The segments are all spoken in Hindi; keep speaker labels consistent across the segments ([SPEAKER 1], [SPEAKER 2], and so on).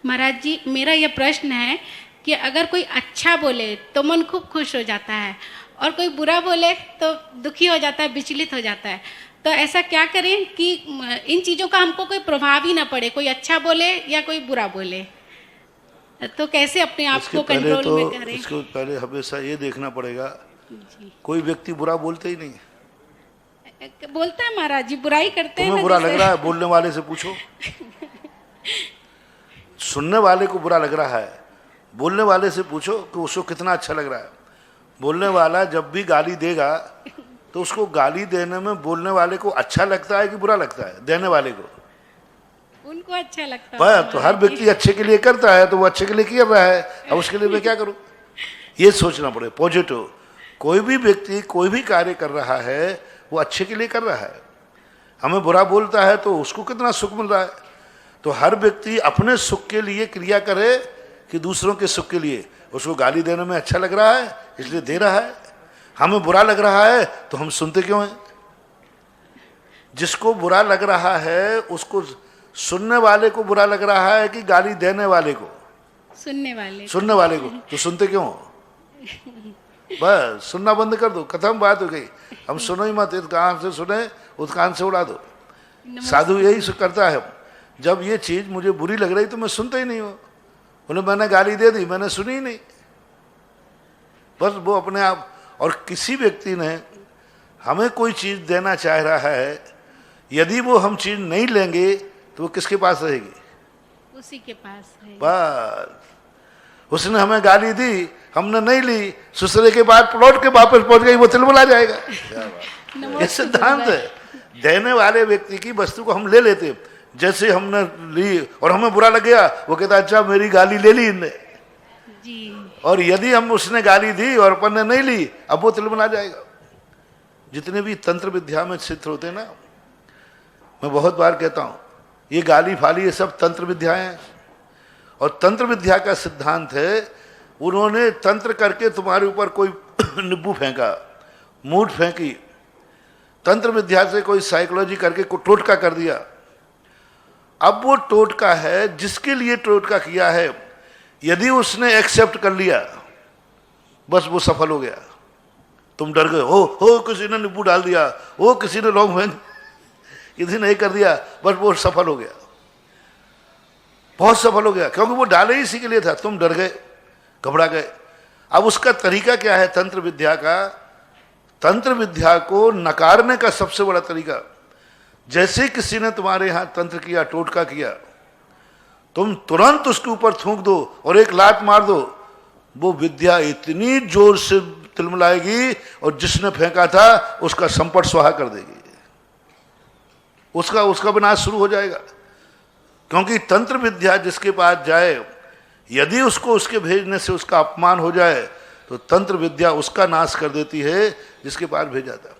[SPEAKER 1] महाराज जी, मेरा यह प्रश्न है कि अगर कोई अच्छा बोले तो मन खूब खुश हो जाता है, और कोई बुरा बोले तो दुखी हो जाता है, विचलित हो जाता है। तो ऐसा क्या करें कि इन चीज़ों का हमको कोई प्रभाव ही ना पड़े, कोई अच्छा बोले या कोई बुरा बोले, तो कैसे अपने आप को कंट्रोल में करें?
[SPEAKER 2] इसको पहले हमेशा ये देखना पड़ेगा,
[SPEAKER 1] जी।
[SPEAKER 2] कोई व्यक्ति बुरा बोलते ही नहीं।
[SPEAKER 1] बोलता है महाराज जी, बुराई करते हैं।
[SPEAKER 2] तुम्हें बुरा लग रहा है, बोलने वाले से पूछो। सुनने वाले को बुरा लग रहा है, बोलने वाले से पूछो कि उसको कितना अच्छा लग रहा है। बोलने वाला जब भी गाली देगा तो उसको गाली देने में बोलने वाले को अच्छा लगता है कि बुरा लगता है? देने वाले को,
[SPEAKER 1] उनको अच्छा लगता
[SPEAKER 2] है।
[SPEAKER 1] है।
[SPEAKER 2] तो हर व्यक्ति अच्छे के लिए करता है, तो वो अच्छे के लिए किया रहा है, अब उसके लिए मैं क्या करूं? ये सोचना पड़े पॉजिटिव। कोई भी व्यक्ति कोई भी कार्य कर रहा है वो अच्छे के लिए कर रहा है। हमें बुरा बोलता है तो उसको कितना सुख मिल रहा है। तो हर व्यक्ति अपने सुख के लिए क्रिया करे कि दूसरों के सुख के लिए। उसको गाली देने में अच्छा लग रहा है इसलिए दे रहा है। हमें बुरा लग रहा है तो हम सुनते क्यों हैं? जिसको बुरा लग रहा है उसको, सुनने वाले को बुरा लग रहा है कि गाली देने वाले को? सुनने वाले को। तो सुनते क्यों? बस सुनना बंद कर दो, खत्म बात हो गई। हम सुनो ही मत, इस कान से सुने उस कान से उड़ा दो। साधु यही करता है। जब ये चीज मुझे बुरी लग रही तो मैं सुनता ही नहीं हूं। बोले मैंने गाली दे दी, मैंने सुनी ही नहीं। बस वो अपने आप। और किसी व्यक्ति ने हमें कोई चीज देना चाह रहा है, यदि वो हम चीज नहीं लेंगे तो वो किसके पास रहेगी?
[SPEAKER 1] उसी के पास है।
[SPEAKER 2] बस उसने हमें गाली दी, हमने नहीं ली, सुसरे के बाद लौट के वापस पहुंच गई, वो तिलमिला जाएगा। ये सिद्धांत है। देने वाले व्यक्ति की वस्तु को हम ले लेते। जैसे हमने ली और हमें बुरा लग गया, वो कहता अच्छा मेरी गाली ले ली इनने
[SPEAKER 1] जी।
[SPEAKER 2] और यदि हम उसने गाली दी और अपन ने नहीं ली, अब वो तिलमिला जाएगा। जितने भी तंत्र विद्या में सिद्ध होते ना, मैं बहुत बार कहता हूं ये गाली फाली ये सब तंत्र विद्याएं हैं। और तंत्र विद्या का सिद्धांत है, उन्होंने तंत्र करके तुम्हारे ऊपर कोई निब्बू फेंका, मूठ फेंकी, तंत्र विद्या से कोई साइकोलॉजी करके कोई टोटका कर दिया। अब वो टोटका है जिसके लिए टोटका किया है, यदि उसने एक्सेप्ट कर लिया बस वो सफल हो गया। तुम डर गए हो किसी ने निब्बू डाल दिया, हो किसी ने लौंग फेंक, किसी ने कर दिया, बस वो सफल हो गया, बहुत सफल हो गया। क्योंकि वो डाले ही इसी के लिए था। तुम डर गए, घबरा गए। अब उसका तरीका क्या है तंत्र विद्या का? तंत्र विद्या को नकारने का सबसे बड़ा तरीका, जैसे किसी ने तुम्हारे यहां तंत्र किया, टोटका किया, तुम तुरंत उसके ऊपर थूक दो और एक लात मार दो, वो विद्या इतनी जोर से तिलमिलाएगी और जिसने फेंका था उसका संपट स्वाहा कर देगी। उसका विनाश शुरू हो जाएगा। क्योंकि तंत्र विद्या जिसके पास जाए, यदि उसको उसके भेजने से उसका अपमान हो जाए तो तंत्र विद्या उसका नाश कर देती है जिसके पास भेजा था।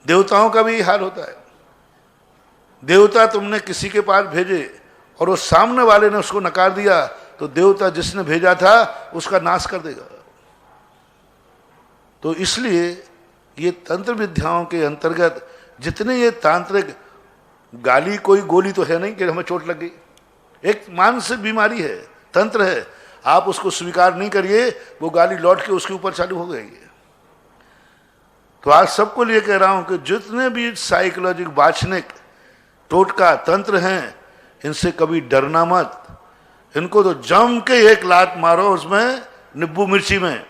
[SPEAKER 2] देवताओं का भी हाल होता है। देवता तुमने किसी के पास भेजे और वो सामने वाले ने उसको नकार दिया तो देवता जिसने भेजा था उसका नाश कर देगा। तो इसलिए ये तंत्र विद्याओं के अंतर्गत जितने ये तांत्रिक, गाली कोई गोली तो है नहीं कि हमें चोट लग गई, एक मानसिक बीमारी है, तंत्र है। आप उसको स्वीकार नहीं करिए, वो गाली लौट के उसके ऊपर चालू हो गई। तो आज सबको लिए कह रहा हूं कि जितने भी साइकोलॉजिक, वाचनिक, टोटका, तंत्र हैं, इनसे कभी डरना मत। इनको तो जम के एक लात मारो उसमें निब्बू मिर्ची में,